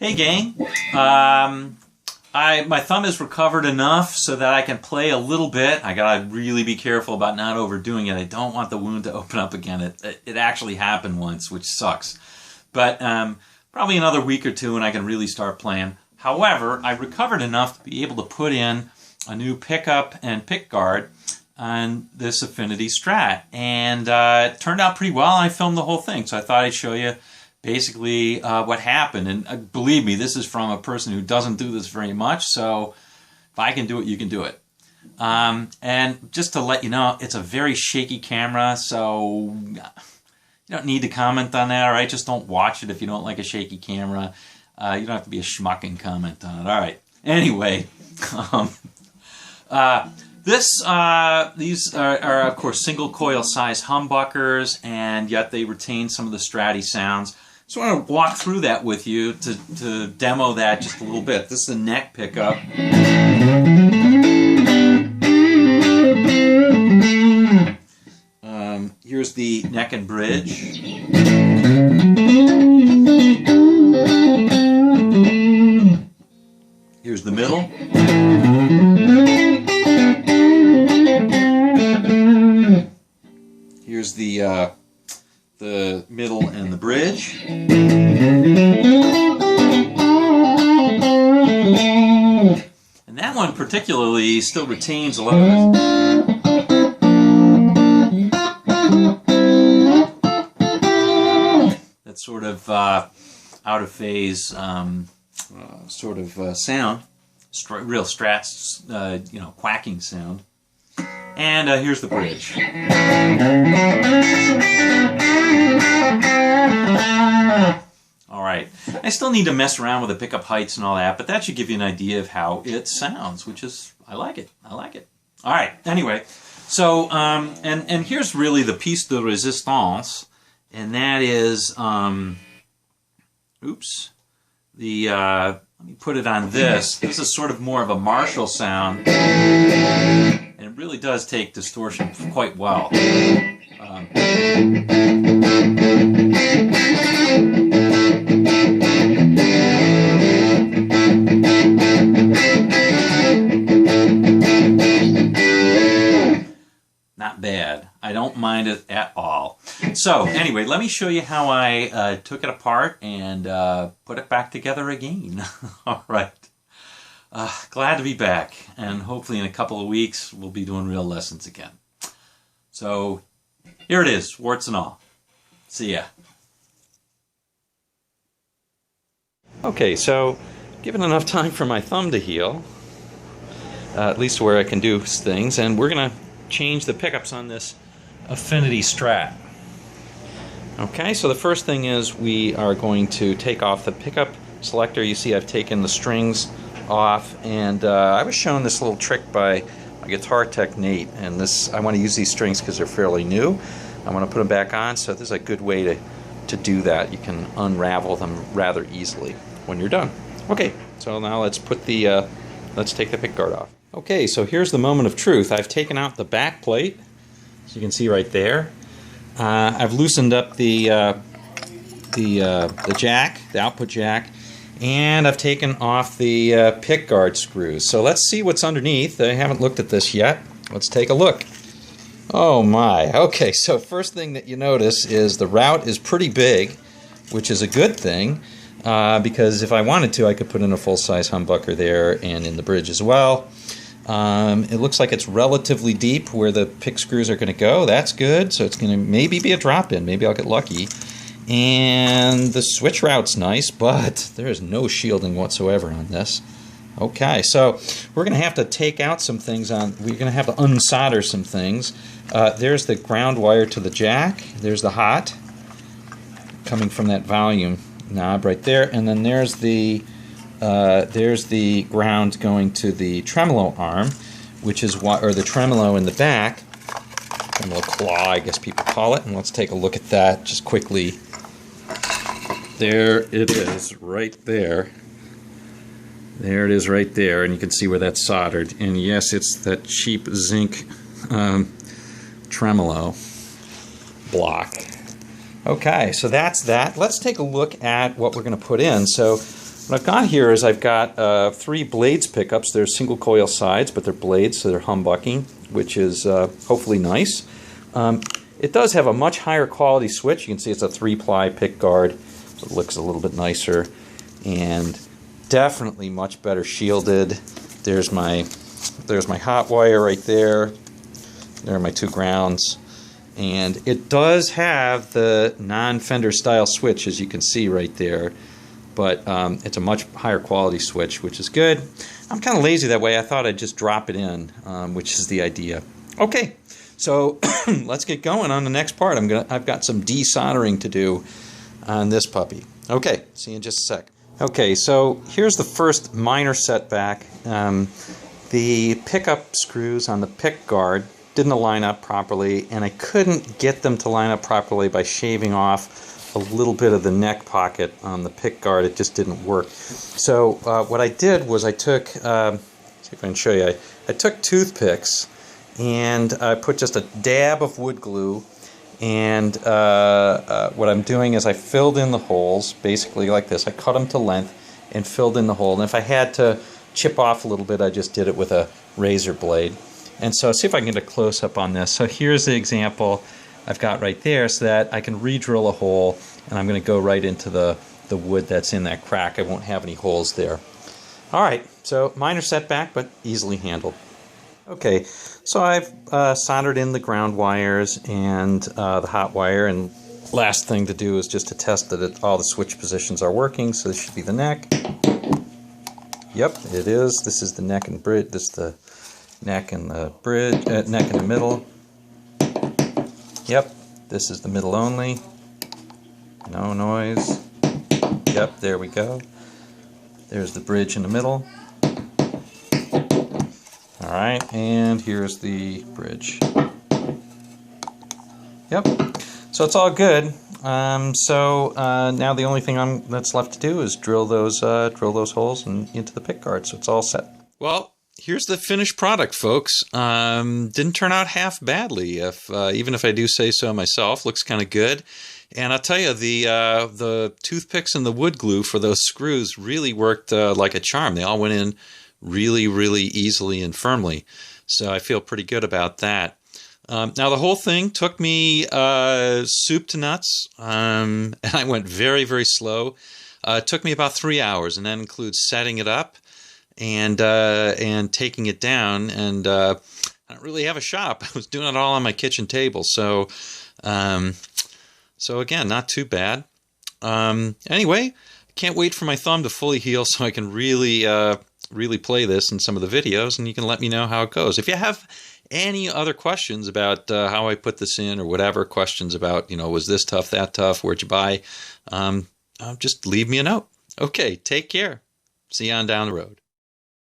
Hey gang, my thumb is recovered enough so that I can play a little bit. I gotta really be careful about not overdoing it. I don't want the wound to open up again. It actually happened once, which sucks. But probably another week or two and I can really start playing. However, I recovered enough to be able to put in a new pickup and pickguard on this Affinity Strat. And it turned out pretty well. I filmed the whole thing, so I thought I'd show you basically what happened. And believe me, this is from a person who doesn't do this very much, so if I can do it, you can do it. And just to let you know, it's a very shaky camera, so you don't need to comment on that, all right? Just don't watch it if you don't like a shaky camera. You don't have to be a schmuck and comment on it. All right. Anyway, these are of course single coil size humbuckers, and yet they retain some of the Stratty sounds. So I want to walk through that with you to demo that just a little bit. This is a neck pickup. Here's the neck and bridge. Here's the middle. Here's the middle and the bridge. And that one particularly still retains a lot of that sort of out of phase sort of sound, real Strat's quacking sound. And here's the bridge. All right. I still need to mess around with the pickup heights and all that, but that should give you an idea of how it sounds, which is, I like it. I like it. All right. Anyway, so, and here's really the piece de resistance, and that is, let me put it on this. This is sort of more of a Marshall sound, and it really does take distortion quite well. Not bad. I don't mind it at all. So anyway, let me show you how I took it apart and put it back together again. All right. Glad to be back, and hopefully in a couple of weeks we'll be doing real lessons again. So here it is, warts and all. See ya. Okay, so given enough time for my thumb to heal, at least where I can do things, and we're going to change the pickups on this Affinity Strat. Okay, so the first thing is we are going to take off the pickup selector. You see I've taken the strings off, and I was shown this little trick by my guitar tech Nate, and I want to use these strings because they're fairly new. I want to put them back on, so this is a good way to do that. You can unravel them rather easily when you're done. Okay, so now let's take the pickguard off. Okay, so here's the moment of truth. I've taken out the back plate, as you can see right there. I've loosened up the jack, the output jack, and I've taken off the pickguard screws. So let's see what's underneath. I haven't looked at this yet. Let's take a look. Oh my. Okay, so first thing that you notice is the route is pretty big, which is a good thing, because if I wanted to, I could put in a full-size humbucker there and in the bridge as well. It looks like it's relatively deep where the pick screws are going to go. That's good. So it's going to maybe be a drop-in. Maybe I'll get lucky. And the switch route's nice, but there is no shielding whatsoever on this. Okay, so we're going to have to take out some things we're going to have to unsolder some things. There's the ground wire to the jack. There's the hot coming from that volume knob right there. And then there's the ground going to the tremolo arm, which is or the tremolo in the back, tremolo claw, I guess people call it. And let's take a look at that just quickly. There it is, right there. There it is, right there, and you can see where that's soldered. And yes, it's that cheap zinc tremolo block. Okay, so that's that. Let's take a look at what we're going to put in. So What I've got here is I've got 3 blades pickups. They're single coil sides, but they're blades, so they're humbucking, which is hopefully nice. It does have a much higher quality switch. You can see it's a 3-ply pickguard, so it looks a little bit nicer, and definitely much better shielded. There's my hot wire right there. There are my 2 grounds. And it does have the non-fender style switch, as you can see right there. But it's a much higher quality switch, which is good. I'm kind of lazy that way. I thought I'd just drop it in, which is the idea. Okay, so let's get going on the next part. I've got some desoldering to do on this puppy. Okay, see you in just a sec. Okay, so here's the first minor setback. The pickup screws on the pickguard didn't line up properly, and I couldn't get them to line up properly by shaving off a little bit of the neck pocket on the pickguard. It just didn't work. So what I did was I took, see if I can show you, I took toothpicks and I put just a dab of wood glue, and what I'm doing is I filled in the holes, basically like this. I cut them to length and filled in the hole, and if I had to chip off a little bit, I just did it with a razor blade. And so see if I can get a close-up on this. So here's the example I've got right there, so that I can re-drill a hole, and I'm going to go right into the wood that's in that crack. I won't have any holes there. Alright, so minor setback, but easily handled. Okay, so I've soldered in the ground wires and the hot wire, and last thing to do is just to test that all the switch positions are working. So this should be the neck. Yep, it is. This is the neck and bridge. This is the neck and the bridge, neck in the middle. Yep, this is the middle only. No noise. Yep, there we go. There's the bridge in the middle. Alright, and here's the bridge. Yep, so it's all good. Now the only thing that's left to do is drill those holes into the pickguard, so it's all set. Well, here's the finished product, folks. Didn't turn out half badly, even if I do say so myself. Looks kind of good. And I'll tell you, the toothpicks and the wood glue for those screws really worked like a charm. They all went in really, really easily and firmly. So I feel pretty good about that. Now the whole thing took me soup to nuts, and I went very, very slow. It took me about 3 hours, and that includes setting it up and taking it down. And I don't really have a shop. I was doing it all on my kitchen table, so again, not too bad. Anyway, I can't wait for my thumb to fully heal so I can really play this in some of the videos, and you can let me know how it goes. If you have any other questions about how I put this in, or whatever questions about, was this tough, that tough, where'd you buy, just leave me a note. Okay, take care. See you on down the road.